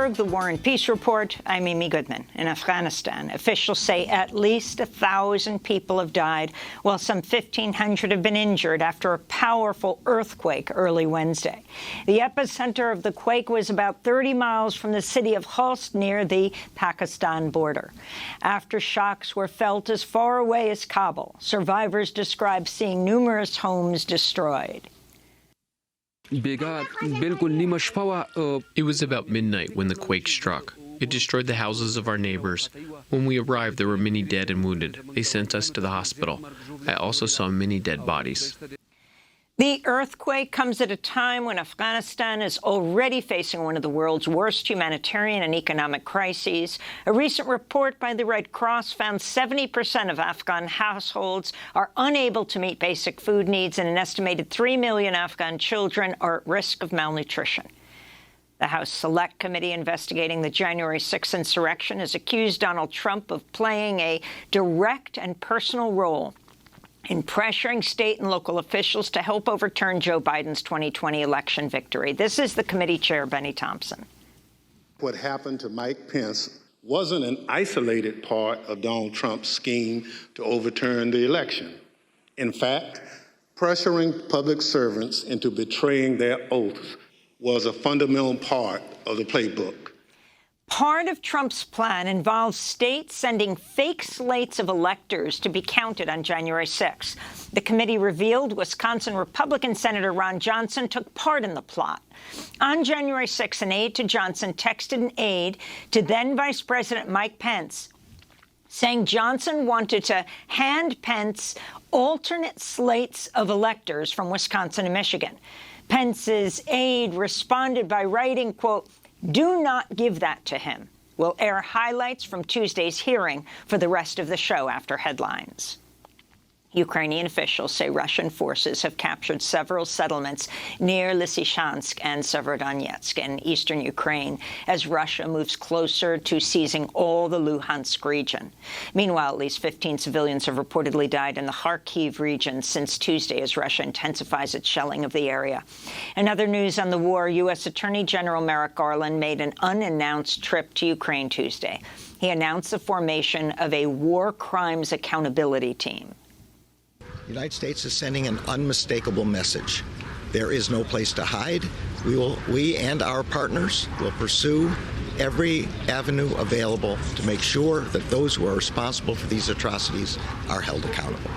of the War and Peace Report, I'm Amy Goodman. In Afghanistan, officials say at least 1,000 people have died, while some 1,500 have been injured after a powerful earthquake early Wednesday. The epicenter of the quake was about 30 miles from the city of Khost near the Pakistan border. Aftershocks were felt as far away as Kabul. Survivors describe seeing numerous homes destroyed. It was about midnight when the quake struck. It destroyed the houses of our neighbors. When we arrived, there were many dead and wounded. They sent us to the hospital. I also saw many dead bodies. The earthquake comes at a time when Afghanistan is already facing one of the world's worst humanitarian and economic crises. A recent report by the Red Cross found 70% of Afghan households are unable to meet basic food needs, and an estimated 3 million Afghan children are at risk of malnutrition. The House Select Committee investigating the January 6th insurrection has accused Donald Trump of playing a direct and personal role in pressuring state and local officials to help overturn Joe Biden's 2020 election victory. This is the committee chair, Benny Thompson. What happened to Mike Pence wasn't an isolated part of Donald Trump's scheme to overturn the election. In fact, pressuring public servants into betraying their oaths was a fundamental part of the playbook. Part of Trump's plan involves states sending fake slates of electors to be counted on January 6th. The committee revealed Wisconsin Republican Senator Ron Johnson took part in the plot. On January 6th, an aide to Johnson texted an aide to then-Vice President Mike Pence, saying Johnson wanted to hand Pence alternate slates of electors from Wisconsin and Michigan. Pence's aide responded by writing, quote, "Do not give that to him." We'll air highlights from Tuesday's hearing for the rest of the show after headlines. Ukrainian officials say Russian forces have captured several settlements near Lysychansk and Severodonetsk in eastern Ukraine as Russia moves closer to seizing all the Luhansk region. Meanwhile, at least 15 civilians have reportedly died in the Kharkiv region since Tuesday as Russia intensifies its shelling of the area. In other news on the war, U.S. Attorney General Merrick Garland made an unannounced trip to Ukraine Tuesday. He announced the formation of a war crimes accountability team. The United States is sending an unmistakable message. There is no place to hide. We and our partners will pursue every avenue available to make sure that those who are responsible for these atrocities are held accountable.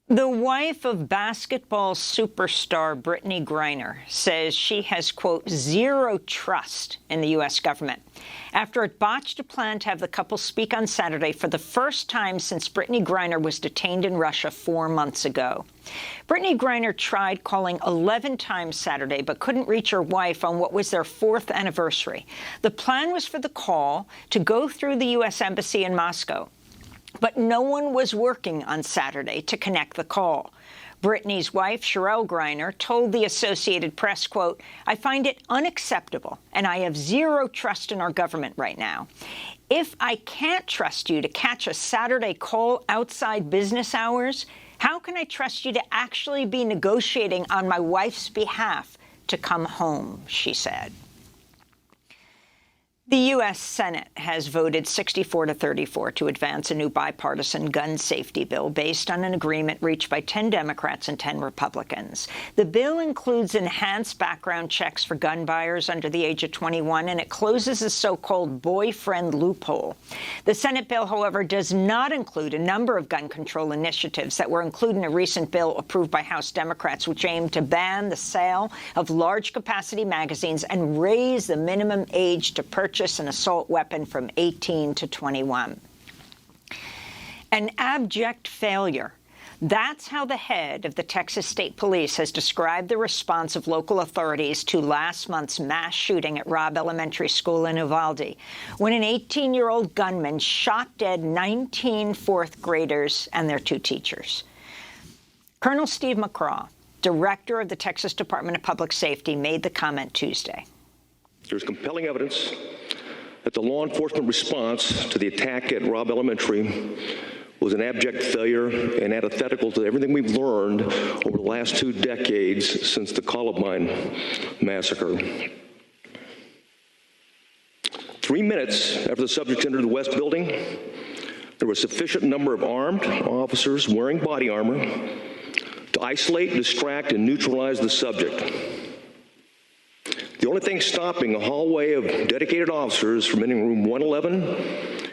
The wife of basketball superstar Brittany Griner says she has, quote, zero trust in the U.S. government after it botched a plan to have the couple speak on Saturday for the first time since Brittany Griner was detained in Russia 4 months ago. Brittany Griner tried calling 11 times Saturday but couldn't reach her wife on what was their 4th anniversary. The plan was for the call to go through the U.S. Embassy in Moscow, but no one was working on Saturday to connect the call. Brittany's wife, Cherelle Griner, told the Associated Press, quote, "I find it unacceptable, and I have zero trust in our government right now. If I can't trust you to catch a Saturday call outside business hours, how can I trust you to actually be negotiating on my wife's behalf to come home?" she said. The U.S. Senate has voted 64-34 to advance a new bipartisan gun safety bill based on an agreement reached by 10 Democrats and 10 Republicans. The bill includes enhanced background checks for gun buyers under the age of 21, and it closes a so-called boyfriend loophole. The Senate bill, however, does not include a number of gun control initiatives that were included in a recent bill approved by House Democrats, which aimed to ban the sale of large-capacity magazines and raise the minimum age to purchase an assault weapon from 18 to 21. An abject failure. That's how the head of the Texas State Police has described the response of local authorities to last month's mass shooting at Robb Elementary School in Uvalde, when an 18-year-old gunman shot dead 19 fourth graders and their 2 teachers. Colonel Steve McCraw, director of the Texas Department of Public Safety, made the comment Tuesday. There's compelling evidence that the law enforcement response to the attack at Robb Elementary was an abject failure and antithetical to everything we've learned over the last 2 decades since the Columbine massacre. 3 minutes after the subject entered the West Building, there was a sufficient number of armed officers wearing body armor to isolate, distract, and neutralize the subject. The only thing stopping a hallway of dedicated officers from entering room 111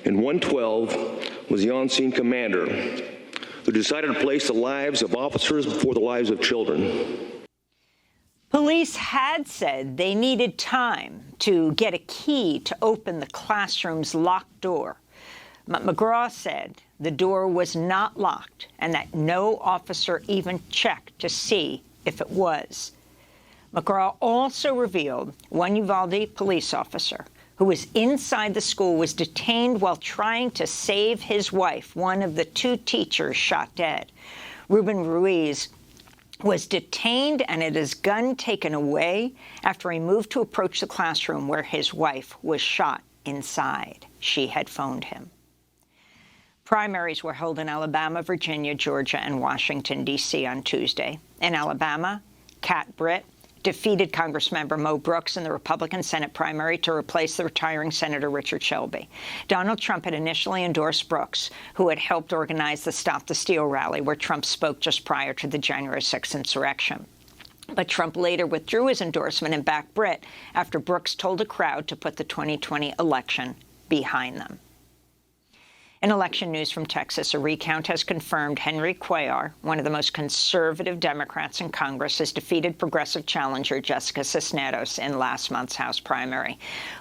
and 112 was the on-scene commander, who decided to place the lives of officers before the lives of children. Police had said they needed time to get a key to open the classroom's locked door. But McGraw said the door was not locked and that no officer even checked to see if it was. McGraw also revealed one Uvalde police officer who was inside the school was detained while trying to save his wife, one of the 2 teachers shot dead. Ruben Ruiz was detained and had his gun taken away after he moved to approach the classroom where his wife was shot inside. She had phoned him. Primaries were held in Alabama, Virginia, Georgia, and Washington, D.C. on Tuesday. In Alabama, Kat Britt defeated Congressmember Mo Brooks in the Republican Senate primary to replace the retiring Senator Richard Shelby. Donald Trump had initially endorsed Brooks, who had helped organize the Stop the Steal rally, where Trump spoke just prior to the January 6th insurrection. But Trump later withdrew his endorsement and backed Britt after Brooks told a crowd to put the 2020 election behind them. In election news from Texas, a recount has confirmed Henry Cuellar, one of the most conservative Democrats in Congress, has defeated progressive challenger Jessica Cisneros in last month's House primary.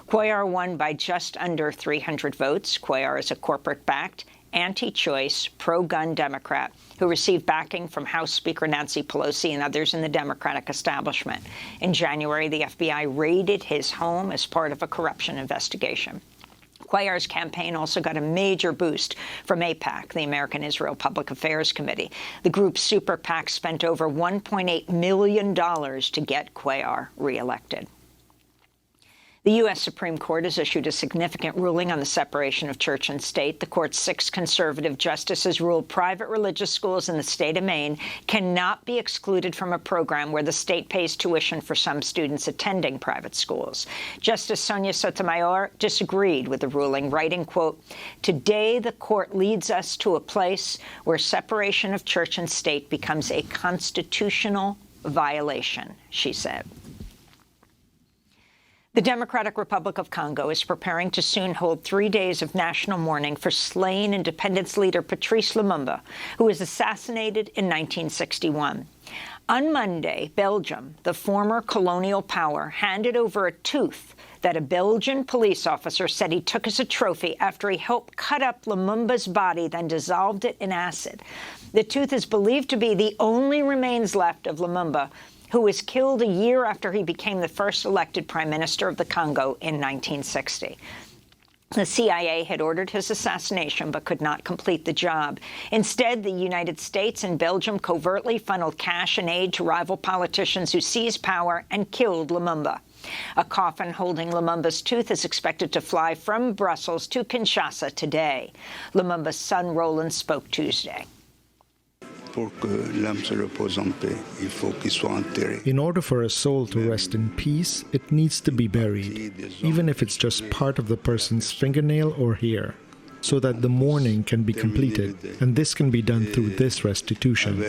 Cuellar won by just under 300 votes. Cuellar is a corporate-backed, anti-choice, pro-gun Democrat who received backing from House Speaker Nancy Pelosi and others in the Democratic establishment. In January, the FBI raided his home as part of a corruption investigation. Cuellar's campaign also got a major boost from AIPAC, the American Israel Public Affairs Committee. The group's super PAC spent over $1.8 million to get Cuellar reelected. The U.S. Supreme Court has issued a significant ruling on the separation of church and state. The court's 6 conservative justices ruled private religious schools in the state of Maine cannot be excluded from a program where the state pays tuition for some students attending private schools. Justice Sonia Sotomayor disagreed with the ruling, writing, quote, "Today the court leads us to a place where separation of church and state becomes a constitutional violation," she said. The Democratic Republic of Congo is preparing to soon hold 3 days of national mourning for slain independence leader Patrice Lumumba, who was assassinated in 1961. On Monday, Belgium, the former colonial power, handed over a tooth that a Belgian police officer said he took as a trophy after he helped cut up Lumumba's body, then dissolved it in acid. The tooth is believed to be the only remains left of Lumumba, who was killed a year after he became the first elected prime minister of the Congo in 1960. The CIA had ordered his assassination but could not complete the job. Instead, the United States and Belgium covertly funneled cash and aid to rival politicians who seized power and killed Lumumba. A coffin holding Lumumba's tooth is expected to fly from Brussels to Kinshasa today. Lumumba's son, Roland, spoke Tuesday. In order for a soul to rest in peace, it needs to be buried, even if it's just part of the person's fingernail or hair, so that the mourning can be completed, and this can be done through this restitution.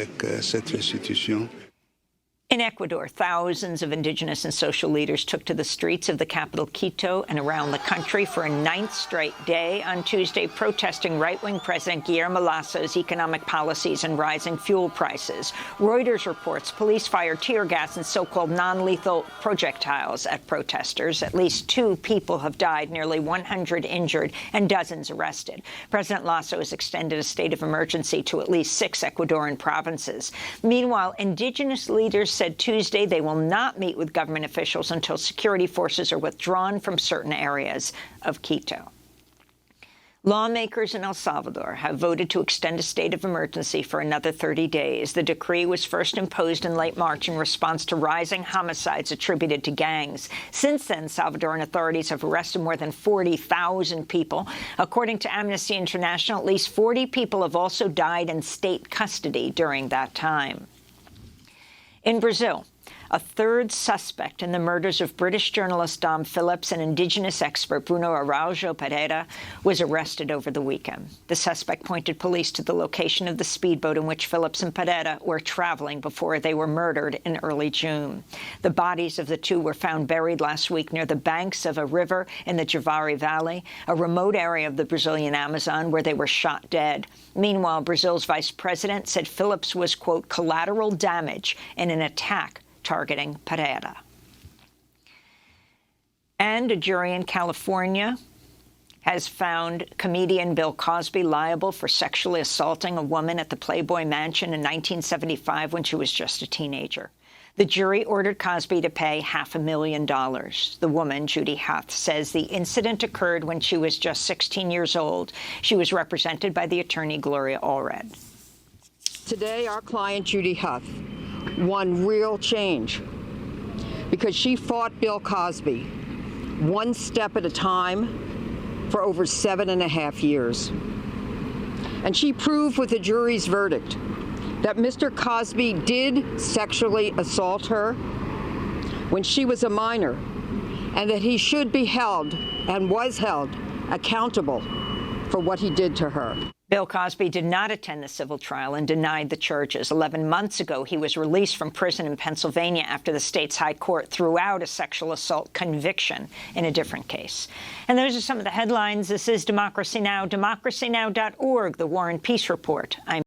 In Ecuador, thousands of indigenous and social leaders took to the streets of the capital, Quito, and around the country for a 9th straight day on Tuesday, protesting right-wing President Guillermo Lasso's economic policies and rising fuel prices. Reuters reports police fired tear gas and so-called non-lethal projectiles at protesters. At least 2 people have died, nearly 100 injured, and dozens arrested. President Lasso has extended a state of emergency to at least 6 Ecuadorian provinces. Meanwhile, indigenous leaders said Tuesday they will not meet with government officials until security forces are withdrawn from certain areas of Quito. Lawmakers in El Salvador have voted to extend a state of emergency for another 30 days. The decree was first imposed in late March in response to rising homicides attributed to gangs. Since then, Salvadoran authorities have arrested more than 40,000 people. According to Amnesty International, at least 40 people have also died in state custody during that time. In Brazil, a third suspect in the murders of British journalist Dom Phillips and Indigenous expert Bruno Araujo Pereira, was arrested over the weekend. The suspect pointed police to the location of the speedboat in which Phillips and Pereira were traveling before they were murdered in early June. The bodies of the two were found buried last week near the banks of a river in the Javari Valley, a remote area of the Brazilian Amazon where they were shot dead. Meanwhile, Brazil's vice president said Phillips was, quote, collateral damage in an attack targeting Pereira. And a jury in California has found comedian Bill Cosby liable for sexually assaulting a woman at the Playboy Mansion in 1975 when she was just a teenager. The jury ordered Cosby to pay $500,000. The woman, Judy Huth, says the incident occurred when she was just 16 years old. She was represented by the attorney Gloria Allred. Today, our client, Judy Huth, won real change because she fought Bill Cosby one step at a time for over 7.5 years. And she proved with the jury's verdict that Mr. Cosby did sexually assault her when she was a minor, and that he should be held and was held accountable for what he did to her. Bill Cosby did not attend the civil trial and denied the charges. 11 months ago, he was released from prison in Pennsylvania after the state's high court threw out a sexual assault conviction in a different case. And those are some of the headlines. This is Democracy Now!, democracynow.org, the War and Peace Report. I'm